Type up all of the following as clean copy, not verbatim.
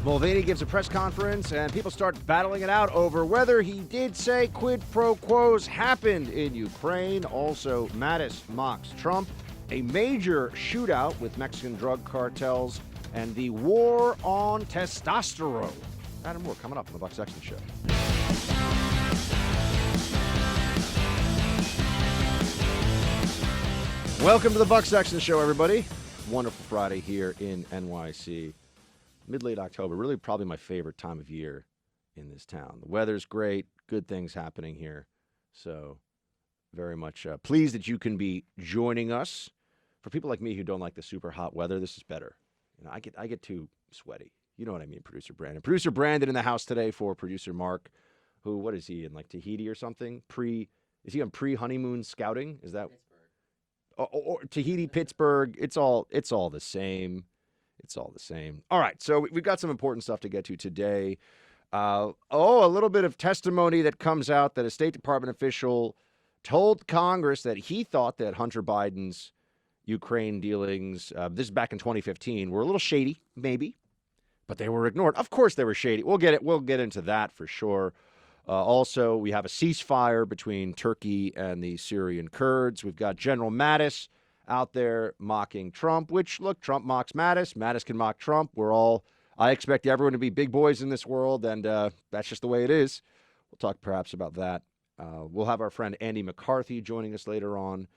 Mulvaney gives a press conference, and people start battling it out over whether he did say quid-pro-quos happened in Ukraine. Also, Mattis mocks Trump, a major shootout with Mexican drug cartels, and the war on testosterone. That and more coming up on the Buck Sexton Show. Welcome to the Buck Sexton Show, everybody. Wonderful Friday here in NYC. Mid-late October, really probably my favorite time of year in this town. The weather's great, good things happening here. So very much pleased that you can be joining us. For people like me who don't like the super hot weather, this is better. You know, I get too sweaty. You know what I mean, Producer Brandon. Producer Brandon in the house today for Producer Mark, who, what is he, in like Tahiti or something? Is he on pre-honeymoon scouting? Is that? Pittsburgh. Or Tahiti, Pittsburgh, it's all the same. It's all the same. All right, so we've got some important stuff to get to today. A little bit of testimony that comes out that a State Department official told Congress that he thought that Hunter Biden's Ukraine dealings, this is back in 2015, were a little shady, maybe, but they were ignored. Of course they were shady. We'll get into that for sure. Also, we have a ceasefire between Turkey and the Syrian Kurds. We've got General Mattis out there mocking Trump, which, look, Trump mocks Mattis. Mattis can mock Trump. I expect everyone to be big boys in this world, and that's just the way it is. We'll talk perhaps about that. We'll have our friend Andy McCarthy joining us later on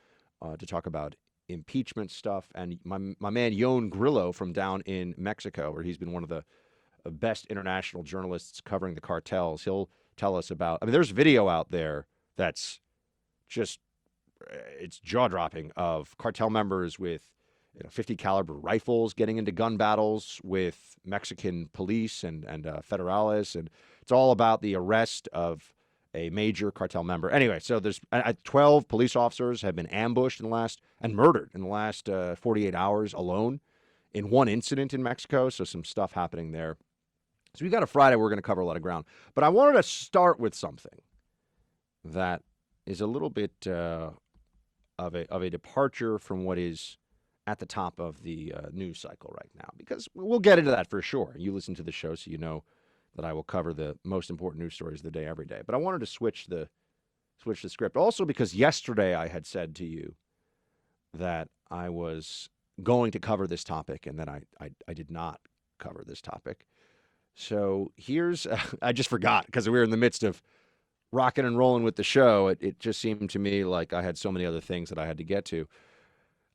to talk about impeachment stuff. And my man Yon Grillo from down in Mexico, where he's been one of the best international journalists covering the cartels. He'll tell us about, there's video out there that's just, it's jaw-dropping, of cartel members with 50 caliber rifles getting into gun battles with Mexican police and federales, and it's all about the arrest of a major cartel member. Anyway, so there's 12 police officers have been ambushed and murdered in the last 48 hours alone in one incident in Mexico. So some stuff happening there. So we've got a Friday. We're going to cover a lot of ground, but I wanted to start with something that is a little bit of a departure from what is at the top of the news cycle right now, because we'll get into that for sure. You listen to the show, so you know that I will cover the most important news stories of the day every day. But I wanted to switch the script also because yesterday I had said to you that I was going to cover this topic, and then I did not cover this topic. So here's I just forgot because we were in the midst of rocking and rolling with the show. It just seemed to me like I had so many other things that I had to get to.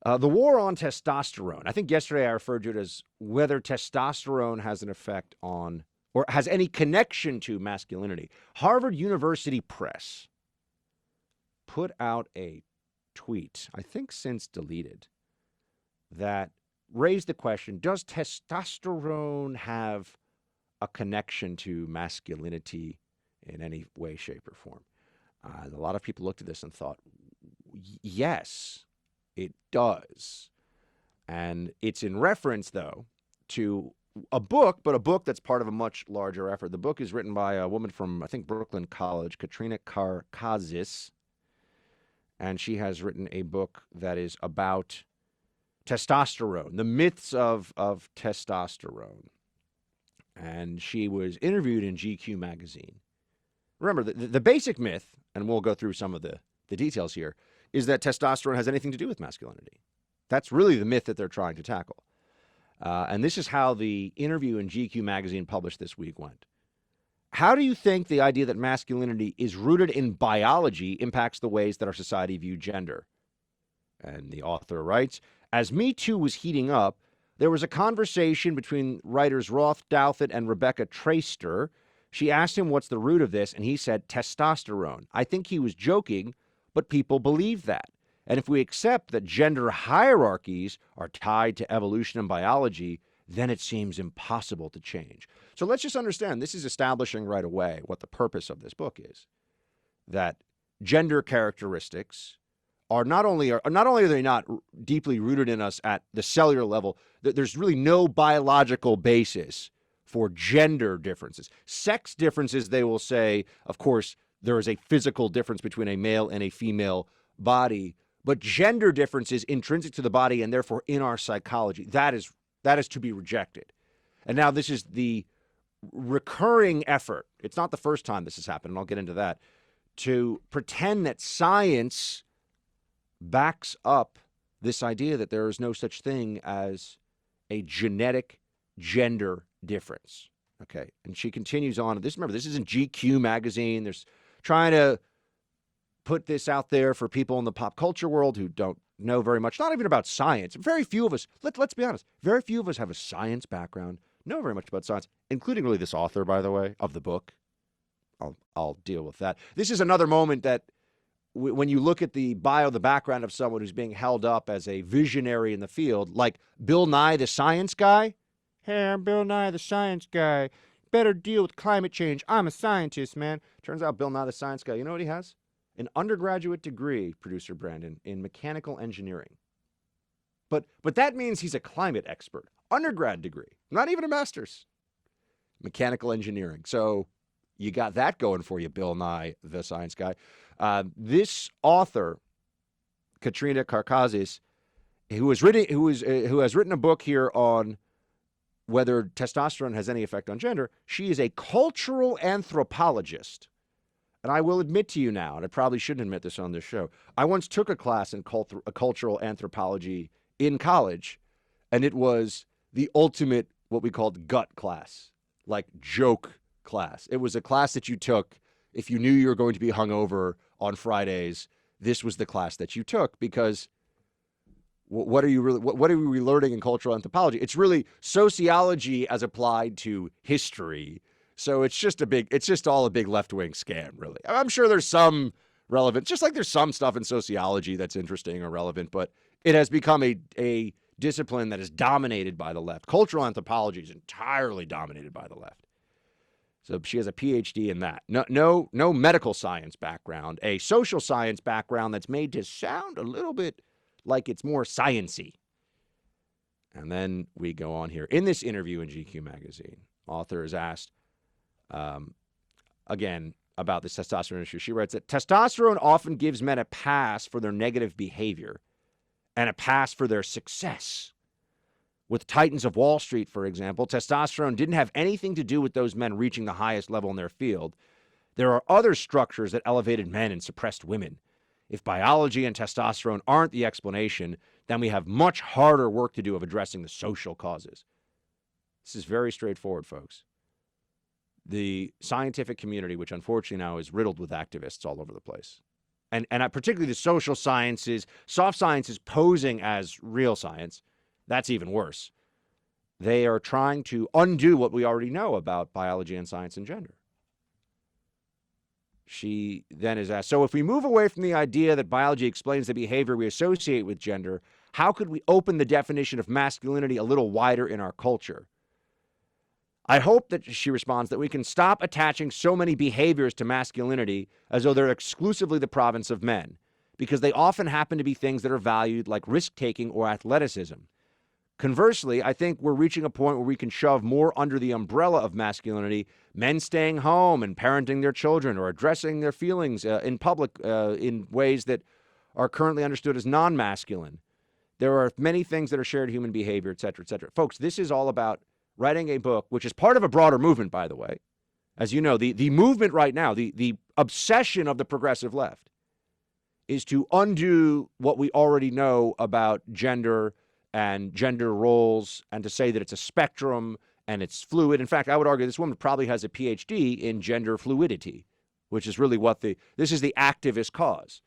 The war on testosterone. I think yesterday I referred to it as whether testosterone has an effect on or has any connection to masculinity. Harvard University Press put out a tweet, I think since deleted, that raised the question, does testosterone have a connection to masculinity in any way, shape, or form? A lot of people looked at this and thought, yes, it does. And it's in reference, though, to a book, but a book that's part of a much larger effort. The book is written by a woman from, I think, Brooklyn College, Katrina Karkazis, and she has written a book that is about testosterone, the myths of testosterone. And she was interviewed in GQ magazine. Remember, the basic myth, and we'll go through some of the details here, is that testosterone has anything to do with masculinity. That's really the myth that they're trying to tackle. And this is how the interview in GQ magazine published this week went. How do you think the idea that masculinity is rooted in biology impacts the ways that our society view gender? And the author writes, as Me Too was heating up, there was a conversation between writers Roth Douthat and Rebecca Traister. She asked him what's the root of this, and he said testosterone. I think he was joking, but people believe that. And if we accept that gender hierarchies are tied to evolution and biology, then it seems impossible to change. So let's just understand, this is establishing right away what the purpose of this book is. That gender characteristics are not only are they not deeply rooted in us at the cellular level, there's really no biological basis for gender differences. Sex differences, they will say, of course, there is a physical difference between a male and a female body, but gender differences intrinsic to the body and therefore in our psychology, that is to be rejected. And now this is the recurring effort, it's not the first time this has happened, and I'll get into that, to pretend that science backs up this idea that there is no such thing as a genetic gender difference. Okay, and she continues on. Remember, this isn't GQ magazine. There's trying to put this out there for people in the pop culture world who don't know very much, not even about science. Very few of us, let's be honest, very few of us have a science background, know very much about science, including really this author, by the way, of the book. I'll deal with that. This is another moment that when you look at the background of someone who's being held up as a visionary in the field, like Bill Nye the Science Guy. Hey, I'm Bill Nye the Science Guy. Better deal with climate change. I'm a scientist, man. Turns out Bill Nye the Science Guy, you know what he has? An undergraduate degree, producer Brandon, in mechanical engineering. But that means he's a climate expert. Undergrad degree, not even a master's. Mechanical engineering. So you got that going for you, Bill Nye the Science Guy. This author, Katrina Karkazis, who has written a book here on whether testosterone has any effect on gender, she is a cultural anthropologist. And I will admit to you now, and I probably shouldn't admit this on this show, I once took a class in cultural anthropology in college, and it was the ultimate, what we called gut class, like joke class. It was a class that you took if you knew you were going to be hungover on Fridays. This was the class that you took, because what are we learning in cultural anthropology? It's really sociology as applied to history. So it's just all a big left-wing scam, really. I'm sure there's some relevance, just like there's some stuff in sociology that's interesting or relevant, but it has become a discipline that is dominated by the left. Cultural anthropology is entirely dominated by the left. So she has a PhD in that. No medical science background, a social science background that's made to sound a little bit like it's more science-y. And then we go on here. In this interview in GQ magazine, author is asked, again, about this testosterone issue. She writes that testosterone often gives men a pass for their negative behavior and a pass for their success. With Titans of Wall Street, for example, testosterone didn't have anything to do with those men reaching the highest level in their field. There are other structures that elevated men and suppressed women. If biology and testosterone aren't the explanation, then we have much harder work to do of addressing the social causes. This is very straightforward, folks. The scientific community, which unfortunately now is riddled with activists all over the place, and particularly the social sciences, soft sciences posing as real science, that's even worse. They are trying to undo what we already know about biology and science and gender. She then is asked, so if we move away from the idea that biology explains the behavior we associate with gender, how could we open the definition of masculinity a little wider in our culture? I hope that, she responds, that we can stop attaching so many behaviors to masculinity as though they're exclusively the province of men, because they often happen to be things that are valued like risk-taking or athleticism. Conversely, I think we're reaching a point where we can shove more under the umbrella of masculinity, men staying home and parenting their children or addressing their feelings in public in ways that are currently understood as non-masculine. There are many things that are shared human behavior, et cetera, et cetera. Folks, this is all about writing a book, which is part of a broader movement, by the way. As you know, the movement right now, the obsession of the progressive left is to undo what we already know about gender and gender roles, and to say that it's a spectrum and it's fluid. In fact, I would argue this woman probably has a PhD in gender fluidity, which is really what this is the activist cause.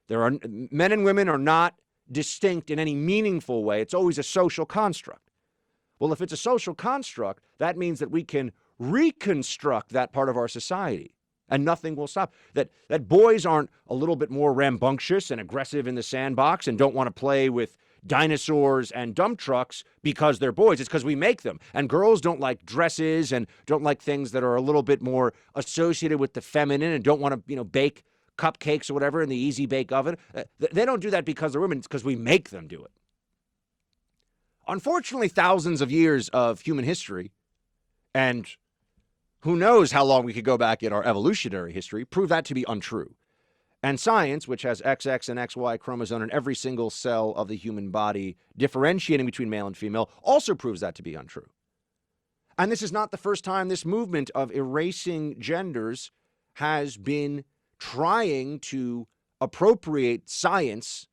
Men and women are not distinct in any meaningful way. It's always a social construct. Well, if it's a social construct, that means that we can reconstruct that part of our society, and nothing will stop. That boys aren't a little bit more rambunctious and aggressive in the sandbox and don't want to play with dinosaurs and dump trucks because they're boys. It's because we make them. And girls don't like dresses and don't like things that are a little bit more associated with the feminine and don't want to, bake cupcakes or whatever in the easy bake oven. They don't do that because they're women. It's because we make them do it. Unfortunately, thousands of years of human history, and who knows how long we could go back in our evolutionary history, prove that to be untrue. And science, which has XX and XY chromosome in every single cell of the human body, differentiating between male and female, also proves that to be untrue. And this is not the first time this movement of erasing genders has been trying to appropriate science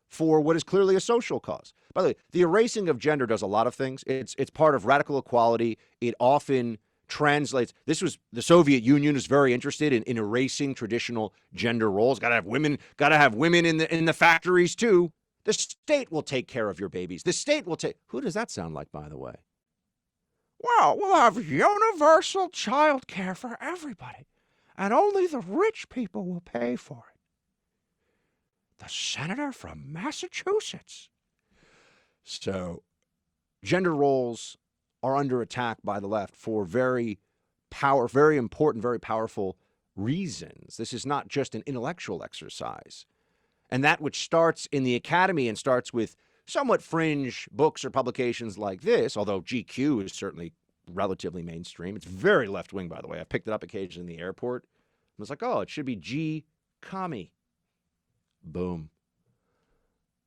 for what is clearly a social cause. By the way, the erasing of gender does a lot of things. It's part of radical equality. It often translates. This was the Soviet Union is very interested in erasing traditional gender roles. Got to have women in the factories too. The state will take care of your babies. The state will take. Who does that sound like, by the way? Well, we'll have universal child care for everybody, and only the rich people will pay for it. The senator from Massachusetts. So, gender roles are under attack by the left for very important, very powerful reasons. This is not just an intellectual exercise. And that which starts in the academy and starts with somewhat fringe books or publications like this, although GQ is certainly relatively mainstream. It's very left-wing, by the way. I've picked it up occasionally in the airport. I was like, oh, it should be G-commie. Boom.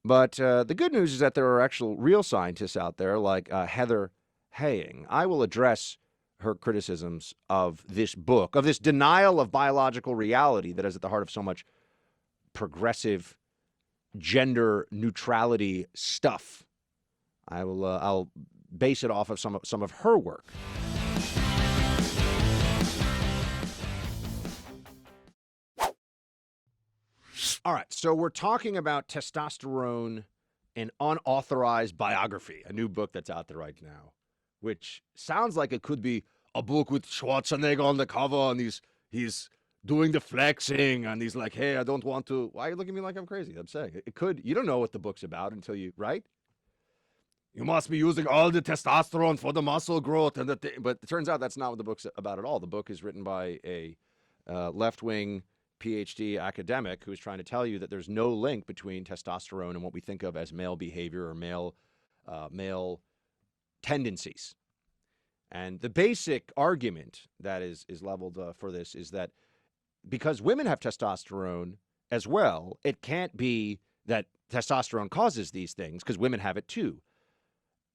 But the good news is that there are actual real scientists out there like Heather Haying. I will address her criticisms of this book, of this denial of biological reality that is at the heart of so much progressive gender neutrality stuff. I'll base it off of some of her work. All right, so we're talking about testosterone and unauthorized biography, a new book that's out there right now, which sounds like it could be a book with Schwarzenegger on the cover, and he's doing the flexing, and he's like, hey, I don't want to. Why are you looking at me like I'm crazy? I'm saying it could. You don't know what the book's about until you, right? You must be using all the testosterone for the muscle growth, but it turns out that's not what the book's about at all. The book is written by a left-wing PhD academic who's trying to tell you that there's no link between testosterone and what we think of as male behavior or male tendencies. And the basic argument that is leveled for this is that because women have testosterone as well, it can't be that testosterone causes these things because women have it too.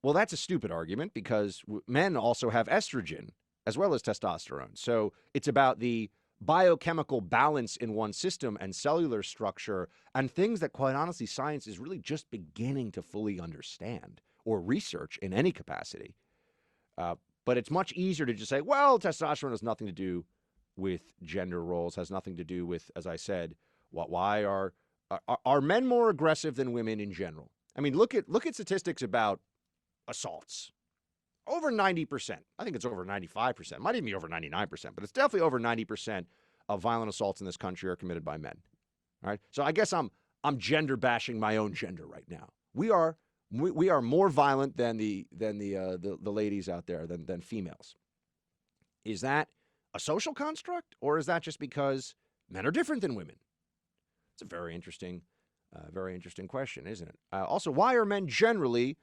Well, that's a stupid argument because men also have estrogen as well as testosterone. So it's about the biochemical balance in one system and cellular structure and things that, quite honestly, science is really just beginning to fully understand or research in any capacity. But it's much easier to just say, well, testosterone has nothing to do with gender roles, has nothing to do with, as I said, why are men more aggressive than women in general? I mean, look at statistics about assaults. Over 90%. I think it's over 95%. Might even be over 99%, but it's definitely over 90% of violent assaults in this country are committed by men. All right. So I guess I'm gender bashing my own gender right now. We are more violent than the ladies out there than females. Is that a social construct, or is that just because men are different than women? It's a very interesting question, isn't it? Also, why are men generally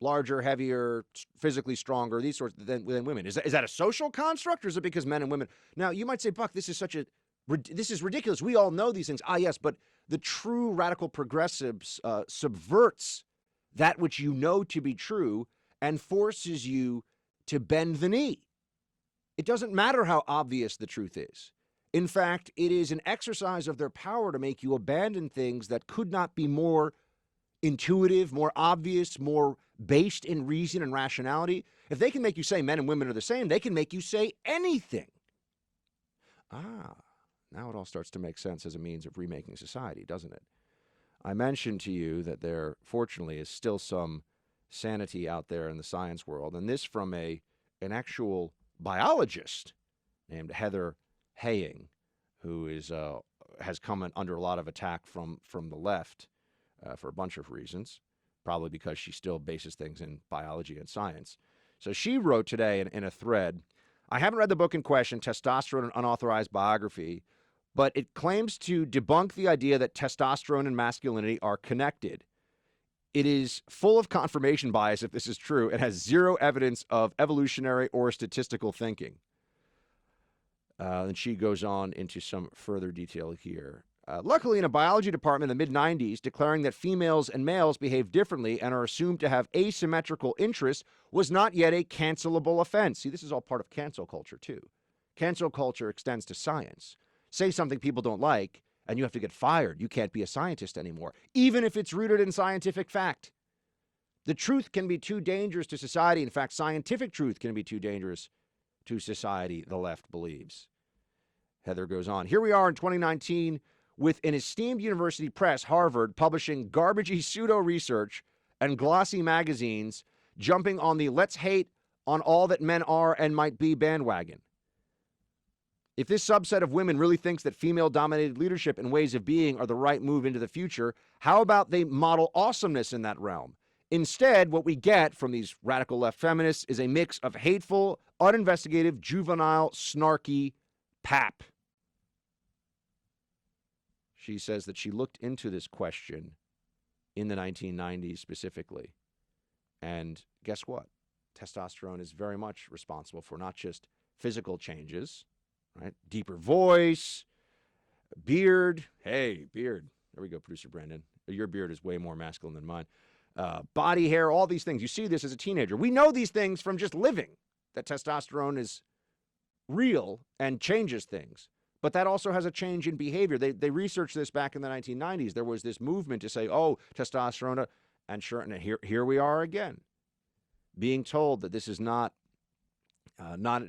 larger, heavier, physically stronger, these sorts than women? Is that a social construct, or is it because men and women? Now, you might say, Buck, this is ridiculous. We all know these things. Ah, yes, but the true radical progressives subverts that which you know to be true and forces you to bend the knee. It doesn't matter how obvious the truth is. In fact, it is an exercise of their power to make you abandon things that could not be more intuitive, more obvious, more based in reason and rationality. If they can make you say men and women are the same, they can make you say anything. Now it all starts to make sense as a means of remaking society, doesn't it? I mentioned to you that there, fortunately, is still some sanity out there in the science world, and this from an actual biologist named Heather Haying, who has come under a lot of attack from the left for a bunch of reasons, probably because she still bases things in biology and science. So she wrote today in a thread, I haven't read the book in question, Testosterone and Unauthorized Biography, but it claims to debunk the idea that testosterone and masculinity are connected. It is full of confirmation bias if this is true. It has zero evidence of evolutionary or statistical thinking. And she goes on into some further detail here. Luckily, in a biology department in the mid-90s, declaring that females and males behave differently and are assumed to have asymmetrical interests was not yet a cancelable offense. See, this is all part of cancel culture, too. Cancel culture extends to science. Say something people don't like, and you have to get fired. You can't be a scientist anymore, even if it's rooted in scientific fact. The truth can be too dangerous to society. In fact, scientific truth can be too dangerous to society, the left believes. Heather goes on. Here we are in 2019 with an esteemed university press, Harvard, publishing garbagey pseudo-research and glossy magazines jumping on the let's hate on all that men are and might be bandwagon. If this subset of women really thinks that female-dominated leadership and ways of being are the right move into the future, how about they model awesomeness in that realm? Instead, what we get from these radical left feminists is a mix of hateful, uninvestigative, juvenile, snarky pap. She says that she looked into this question in the 1990s specifically. And guess what? Testosterone is very much responsible for not just physical changes, right? Deeper voice, beard. Hey, beard. There we go, producer Brandon. Your beard is way more masculine than mine. Body hair, all these things. You see this as a teenager. We know these things from just living, that testosterone is real and changes things. But that also has a change in behavior. They researched this back in the 1990s. There was this movement to say, oh, testosterone, and sure, and here we are again, being told that this is not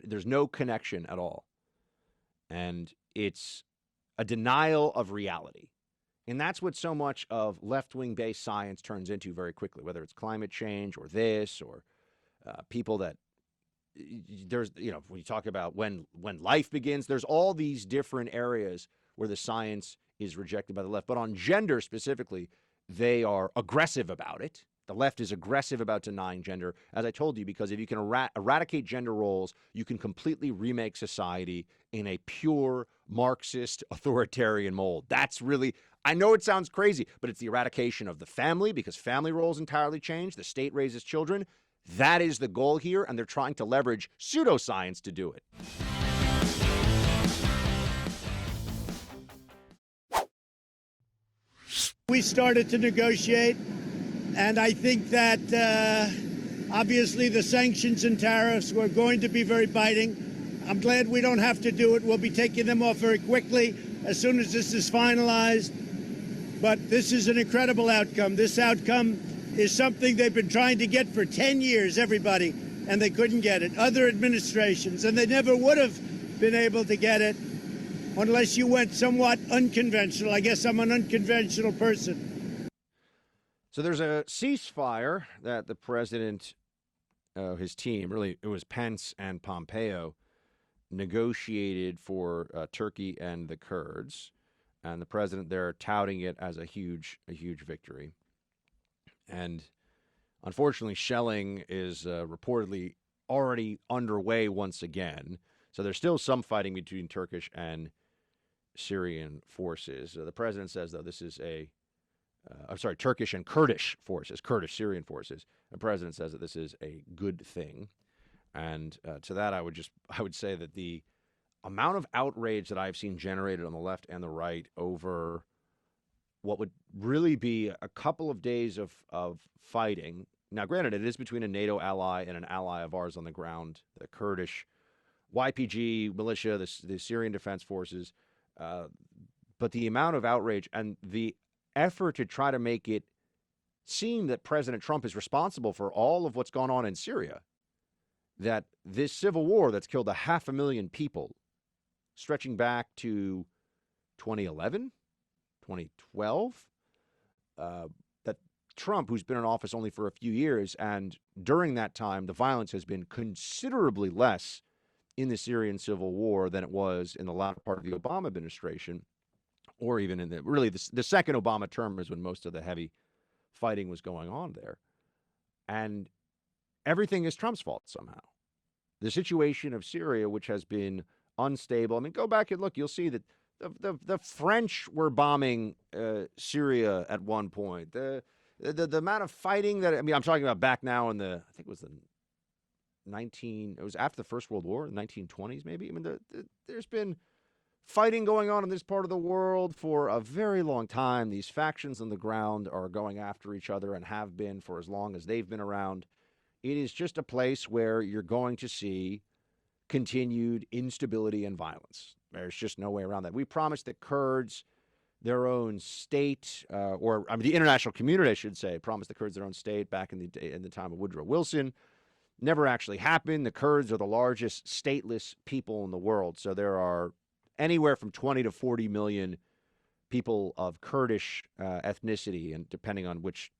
there's no connection at all. And it's a denial of reality. And that's what so much of left-wing based science turns into very quickly, whether it's climate change or this or people that there's, when you talk about when life begins, there's all these different areas where the science is rejected by the left. But on gender specifically, they are aggressive about it. The left is aggressive about denying gender, as I told you, because if you can eradicate gender roles, you can completely remake society in a pure Marxist authoritarian mold. That's really, I know it sounds crazy, but it's the eradication of the family because family roles entirely change. The state raises children. That is the goal here, and they're trying to leverage pseudoscience to do it. We started to negotiate, and I think that obviously the sanctions and tariffs were going to be very biting. I'm glad we don't have to do it. We'll be taking them off very quickly as soon as this is finalized. But this is an incredible outcome. This outcome is something they've been trying to get for 10 years, everybody, and they couldn't get it. Other administrations, and they never would have been able to get it unless you went somewhat unconventional. I guess I'm an unconventional person. So there's a ceasefire that the president, his team, really it was Pence and Pompeo, negotiated for Turkey and the Kurds. And the president there touting it as a huge victory. And unfortunately, shelling is reportedly already underway once again. So there's still some fighting between Turkish and Syrian forces. The president says, though, this is Turkish and Kurdish forces, Kurdish-Syrian forces. The president says that this is a good thing. And to that, I would say that the amount of outrage that I've seen generated on the left and the right over what would really be a couple of days of fighting. Now, granted, it is between a NATO ally and an ally of ours on the ground, the Kurdish YPG militia, the Syrian Defense Forces. But the amount of outrage and the effort to try to make it seem that President Trump is responsible for all of what's gone on in Syria, that this civil war that's killed 500,000 people, stretching back to 2011, 2012, that Trump, who's been in office only for a few years, and during that time, the violence has been considerably less in the Syrian civil war than it was in the latter part of the Obama administration, or even in the second Obama term is when most of the heavy fighting was going on there. And everything is Trump's fault somehow. The situation of Syria, which has been unstable. I mean, go back and look. You'll see that the French were bombing Syria at one point. The amount of fighting that, I'm talking about back now in I think it was it was after the First World War, the 1920s maybe. I mean, there's been fighting going on in this part of the world for a very long time. These factions on the ground are going after each other and have been for as long as they've been around. It is just a place where you're going to see continued instability and violence. There's just no way around that. We promised the Kurds their own state, the international community, I should say, promised the Kurds their own state back in the time of Woodrow Wilson. Never actually happened. The Kurds are the largest stateless people in the world. So there are anywhere from 20 to 40 million people of Kurdish ethnicity, and depending on which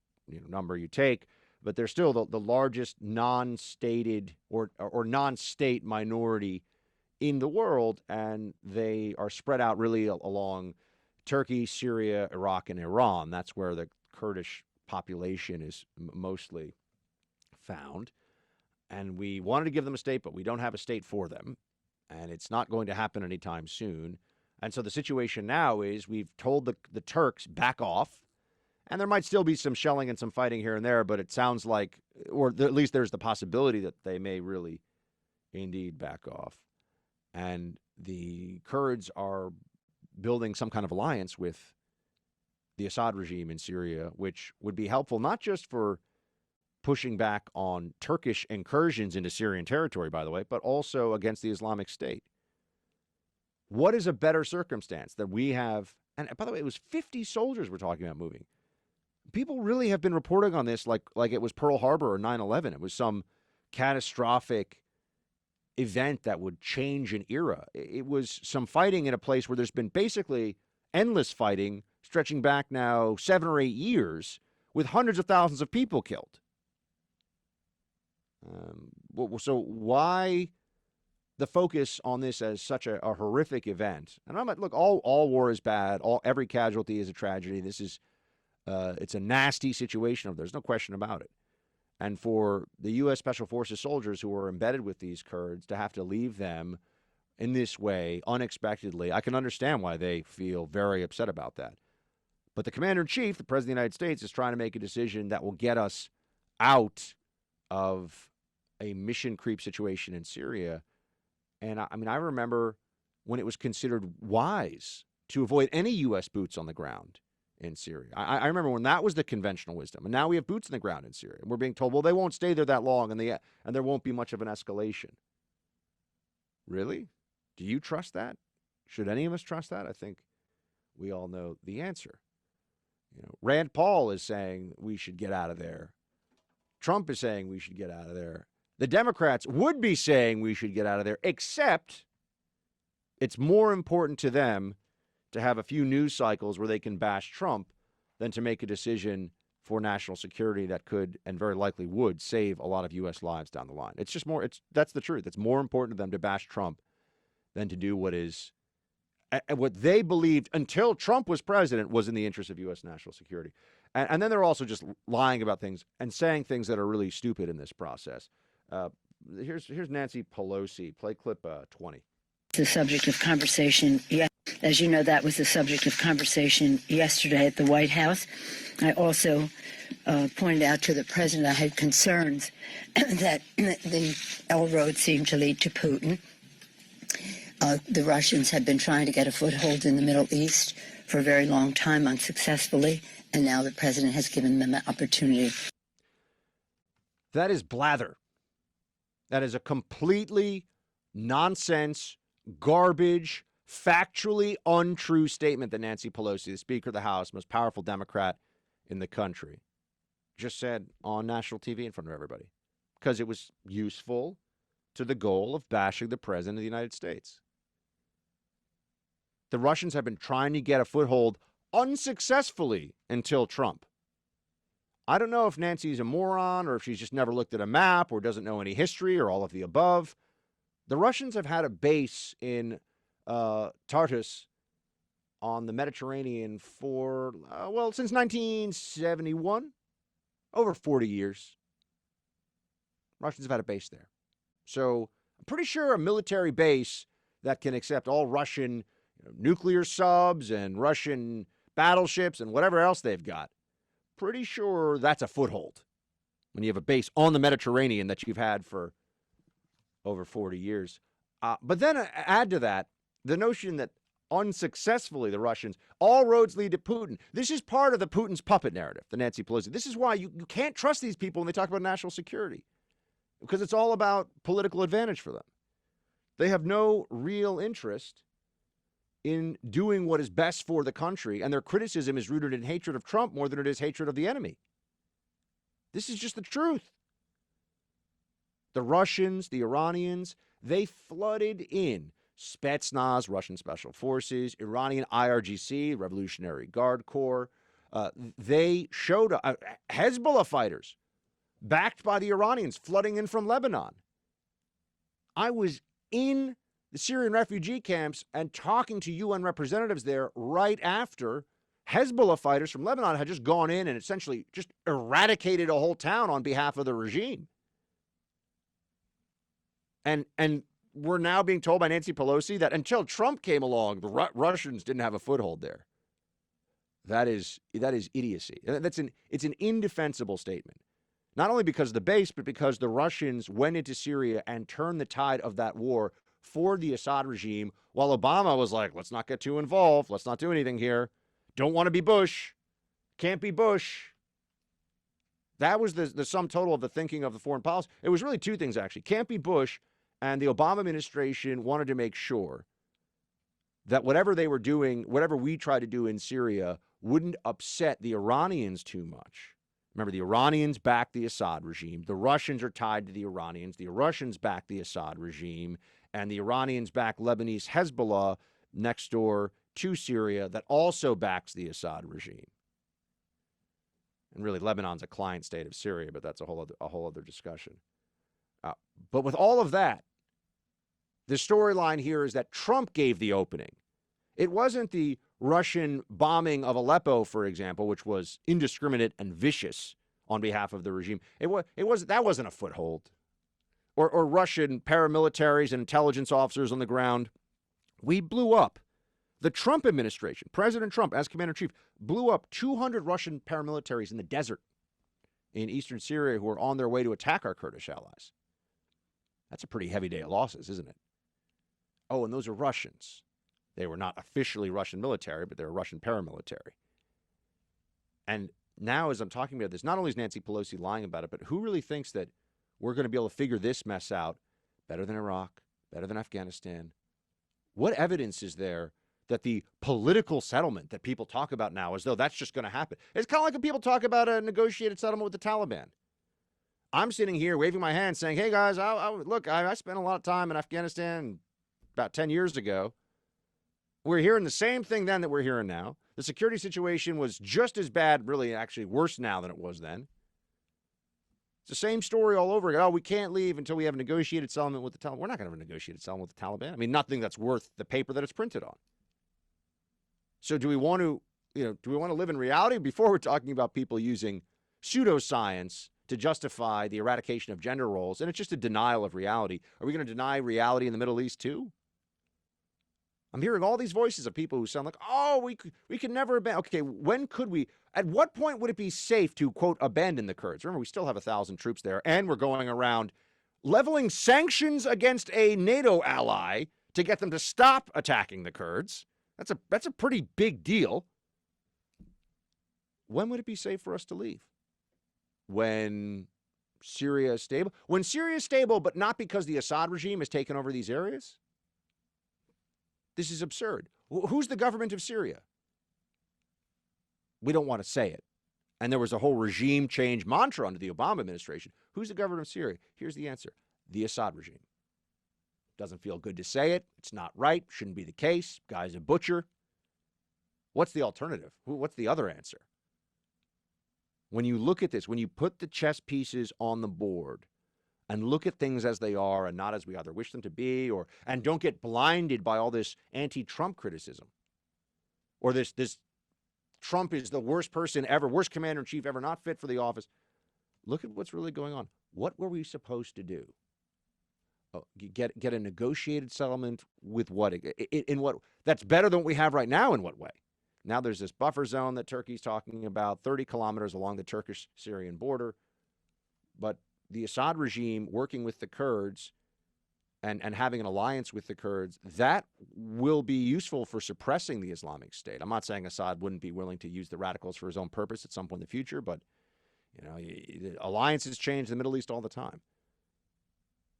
number you take, but they're still the largest non-stated or non-state minority in the world, and they are spread out really along Turkey, Syria, Iraq, and Iran. That's where the Kurdish population is mostly found. And we wanted to give them a state, but we don't have a state for them. And it's not going to happen anytime soon. And so the situation now is we've told the Turks back off. And there might still be some shelling and some fighting here and there, but it sounds like, or at least there's the possibility that they may really indeed back off. And the Kurds are building some kind of alliance with the Assad regime in Syria, which would be helpful not just for pushing back on Turkish incursions into Syrian territory, by the way, but also against the Islamic State. What is a better circumstance that we have? And by the way, it was 50 soldiers we're talking about moving. People really have been reporting on this like it was Pearl Harbor or 9/11. It was some catastrophic event that would change an era. It was some fighting in a place where there's been basically endless fighting stretching back now 7 or 8 years with hundreds of thousands of people killed. So why the focus on this as such a horrific event? And I'm like, look, all war is bad. Every casualty is a tragedy. This is it's a nasty situation. There's no question about it. And for the U.S. Special Forces soldiers who are embedded with these Kurds to have to leave them in this way unexpectedly, I can understand why they feel very upset about that. But the Commander-in-Chief, the President of the United States, is trying to make a decision that will get us out of a mission creep situation in Syria. And I remember when it was considered wise to avoid any U.S. boots on the ground in Syria. I remember when that was the conventional wisdom. And now we have boots on the ground in Syria. And we're being told, well, they won't stay there that long and there won't be much of an escalation. Really? Do you trust that? Should any of us trust that? I think we all know the answer. Rand Paul is saying we should get out of there. Trump is saying we should get out of there. The Democrats would be saying we should get out of there, except it's more important to them to have a few news cycles where they can bash Trump than to make a decision for national security that could and very likely would save a lot of U.S. lives down the line. It's just that's the truth. It's more important to them to bash Trump than to do what they believed until Trump was president was in the interest of U.S. national security. And then they're also just lying about things and saying things that are really stupid in this process. Here's Nancy Pelosi. Play clip 20. The subject of conversation. As you know, that was the subject of conversation yesterday at the White House. I also pointed out to the president I had concerns that the L road seemed to lead to Putin. The Russians have been trying to get a foothold in the Middle East for a very long time unsuccessfully, and now the president has given them an opportunity. That is blather. That is a completely nonsense, garbage, factually untrue statement that Nancy Pelosi, the Speaker of the House, most powerful Democrat in the country, just said on national TV in front of everybody because it was useful to the goal of bashing the President of the United States. The Russians have been trying to get a foothold unsuccessfully until Trump. I don't know if Nancy's a moron or if she's just never looked at a map or doesn't know any history or all of the above. The Russians have had a base in Tartus on the Mediterranean for, since 1971, over 40 years. Russians have had a base there. So I'm pretty sure a military base that can accept all Russian nuclear subs and Russian battleships and whatever else they've got, pretty sure that's a foothold when you have a base on the Mediterranean that you've had for over 40 years. But then add to that the notion that unsuccessfully, the Russians, all roads lead to Putin. This is part of the Putin's puppet narrative, the Nancy Pelosi. This is why you can't trust these people when they talk about national security, because it's all about political advantage for them. They have no real interest in doing what is best for the country, and their criticism is rooted in hatred of Trump more than it is hatred of the enemy. This is just the truth. The Russians, the Iranians, they flooded in Spetsnaz, Russian Special Forces, Iranian IRGC, Revolutionary Guard Corps. They showed Hezbollah fighters backed by the Iranians flooding in from Lebanon. I was in the Syrian refugee camps and talking to UN representatives there right after Hezbollah fighters from Lebanon had just gone in and essentially just eradicated a whole town on behalf of the regime. And we're now being told by Nancy Pelosi that until Trump came along, the Russians didn't have a foothold there. That is idiocy. It's an indefensible statement. Not only because of the base, but because the Russians went into Syria and turned the tide of that war for the Assad regime, while Obama was like, let's not get too involved. Let's not do anything here. Don't want to be Bush. Can't be Bush. That was the sum total of the thinking of the foreign policy. It was really two things, actually. Can't be Bush, and the Obama administration wanted to make sure that whatever they were doing, whatever we tried to do in Syria, wouldn't upset the Iranians too much. Remember, the Iranians back the Assad regime. The Russians are tied to the Iranians. The Russians back the Assad regime. And the Iranians back Lebanese Hezbollah next door to Syria that also backs the Assad regime. And really, Lebanon's a client state of Syria, but that's a whole other discussion. But with all of that, the storyline here is that Trump gave the opening. It wasn't the Russian bombing of Aleppo, for example, which was indiscriminate and vicious on behalf of the regime. That wasn't a foothold. Or Russian paramilitaries and intelligence officers on the ground. We blew up. The Trump administration, President Trump, as commander-in-chief, blew up 200 Russian paramilitaries in the desert in eastern Syria who were on their way to attack our Kurdish allies. That's a pretty heavy day of losses, isn't it? Oh, and those are Russians. They were not officially Russian military, but they were Russian paramilitary. And now, as I'm talking about this, not only is Nancy Pelosi lying about it, but who really thinks that we're going to be able to figure this mess out better than Iraq, better than Afghanistan? What evidence is there that the political settlement that people talk about now, as though that's just going to happen? It's kind of like when people talk about a negotiated settlement with the Taliban. I'm sitting here waving my hand saying, hey, guys, I spent a lot of time in Afghanistan about 10 years ago. We're hearing the same thing then that we're hearing now. The security situation was just as bad, really actually worse now than it was then. It's the same story all over again. Oh, we can't leave until we have a negotiated settlement with the Taliban. We're not going to have a negotiated settlement with the Taliban. I mean, nothing that's worth the paper that it's printed on. So do we want to live in reality? Before we're talking about people using pseudoscience to justify the eradication of gender roles, and it's just a denial of reality. Are we going to deny reality in the Middle East too? I'm hearing all these voices of people who sound like, oh, we could never abandon. Okay, when could we? At what point would it be safe to, quote, abandon the Kurds? Remember, we still have 1,000 troops there, and we're going around leveling sanctions against a NATO ally to get them to stop attacking the Kurds. That's a pretty big deal. When would it be safe for us to leave? When Syria is stable? When Syria is stable, but not because the Assad regime has taken over these areas? This is absurd. Who's the government of Syria? We don't want to say it. And there was a whole regime change mantra under the Obama administration. Who's the government of Syria? Here's the answer. The Assad regime. Doesn't feel good to say it. It's not right. Shouldn't be the case. Guy's a butcher. What's the alternative? What's the other answer? When you look at this, when you put the chess pieces on the board and look at things as they are and not as we either wish them to be, and don't get blinded by all this anti-Trump criticism, or this Trump is the worst person ever, worst commander-in-chief ever, not fit for the office. Look at what's really going on. What were we supposed to do? Oh, get a negotiated settlement with what? In what? That's better than what we have right now in what way? Now there's this buffer zone that Turkey's talking about, 30 kilometers along the Turkish-Syrian border. But the Assad regime working with the Kurds and having an alliance with the Kurds, that will be useful for suppressing the Islamic State. I'm not saying Assad wouldn't be willing to use the radicals for his own purpose at some point in the future, but alliances change in the Middle East all the time.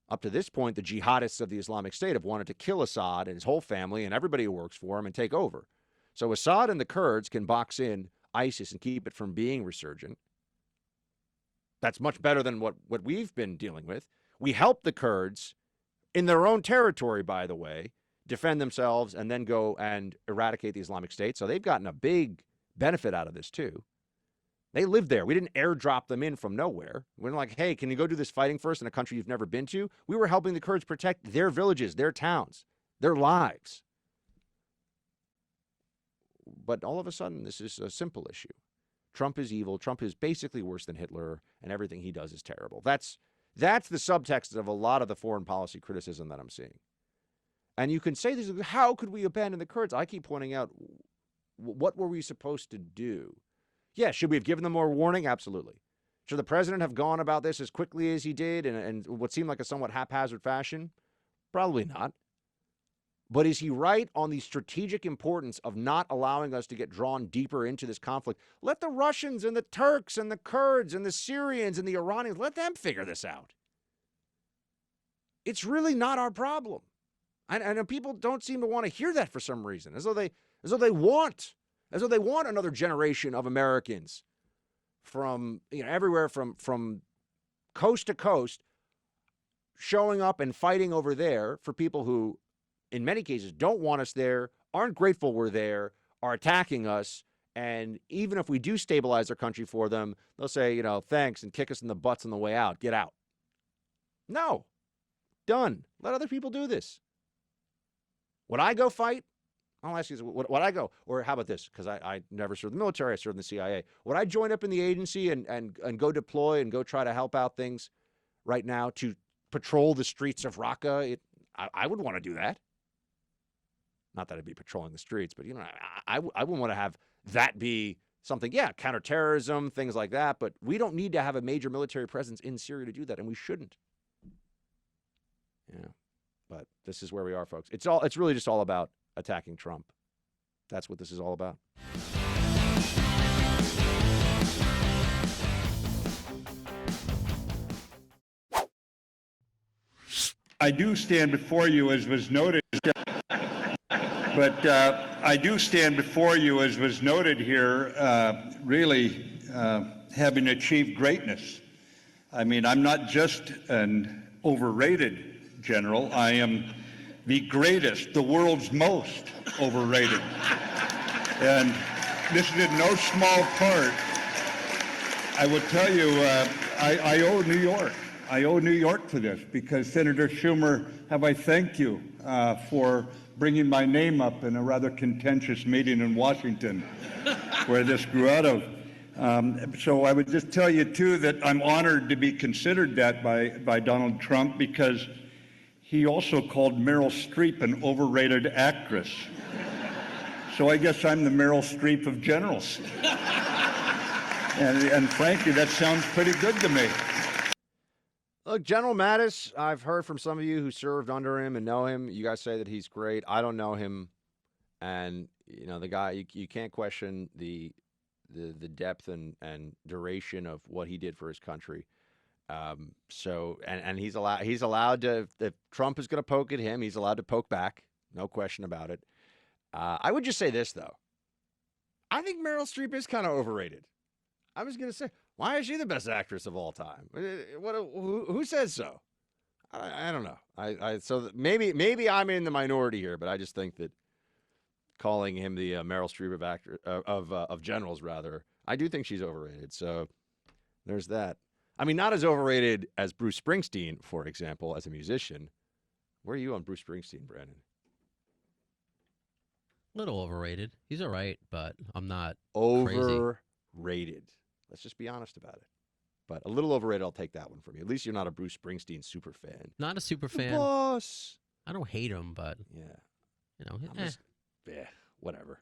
Up to this point, the jihadists of the Islamic State have wanted to kill Assad and his whole family and everybody who works for him and take over. So Assad and the Kurds can box in ISIS and keep it from being resurgent. That's much better than what we've been dealing with. We help the Kurds in their own territory, by the way, defend themselves and then go and eradicate the Islamic State. So they've gotten a big benefit out of this too. They live there. We didn't airdrop them in from nowhere. We're like, hey, can you go do this fighting first in a country you've never been to? We were helping the Kurds protect their villages, their towns, their lives. But all of a sudden, this is a simple issue. Trump is evil. Trump is basically worse than Hitler, and everything he does is terrible. That's the subtext of a lot of the foreign policy criticism that I'm seeing. And you can say this, how could we abandon the Kurds? I keep pointing out, what were we supposed to do? Yeah, should we have given them more warning? Absolutely. Should the president have gone about this as quickly as he did and what seemed like a somewhat haphazard fashion? Probably not. But is he right on the strategic importance of not allowing us to get drawn deeper into this conflict? Let the Russians and the Turks and the Kurds and the Syrians and the Iranians, let them figure this out. It's really not our problem. And people don't seem to want to hear that for some reason, as though they want another generation of Americans from everywhere from coast to coast showing up and fighting over there for people who, in many cases, don't want us there, aren't grateful we're there, are attacking us, and even if we do stabilize their country for them, they'll say, thanks, and kick us in the butts on the way out. Get out. No. Done. Let other people do this. Would I go fight? I'll ask you this. Would I go? Or how about this? Because I never served in the military. I served in the CIA. Would I join up in the agency and go deploy and go try to help out things right now to patrol the streets of Raqqa? I would want to do that. Not that I'd be patrolling the streets, but, I wouldn't want to have that be something, counterterrorism, things like that. But we don't need to have a major military presence in Syria to do that, and we shouldn't. But this is where we are, folks. It's really just all about attacking Trump. That's what this is all about. I do stand before you, as was noted, but I do stand before you, as was noted here, really having achieved greatness. I mean, I'm not just an overrated general. I am the greatest, the world's most overrated. And this is in no small part. I will tell you, I owe New York. I owe New York for this, because Senator Schumer, have I thank you for bringing my name up in a rather contentious meeting in Washington where this grew out of. So I would just tell you, too, that I'm honored to be considered that by Donald Trump, because he also called Meryl Streep an overrated actress. So I guess I'm the Meryl Streep of generals. And frankly, that sounds pretty good to me. Look, General Mattis, I've heard from some of you who served under him and know him. You guys say that he's great. I don't know him. And, the guy, you can't question the depth and duration of what he did for his country. So he's allowed to, if Trump is going to poke at him, he's allowed to poke back. No question about it. I would just say this, though. I think Meryl Streep is kind of overrated. I was going to say, why is she the best actress of all time? Who says so? I don't know. So maybe I'm in the minority here, but I just think that calling him the Meryl Streep of generals, rather, I do think she's overrated. So there's that. I mean, not as overrated as Bruce Springsteen, for example, as a musician. Where are you on Bruce Springsteen, Brandon? Little overrated. He's all right, but I'm not overrated. Crazy. Let's just be honest about it. But a little overrated, I'll take that one from you. At least you're not a Bruce Springsteen super fan. Not a super fan. Boss. I don't hate him, but yeah, you know, whatever.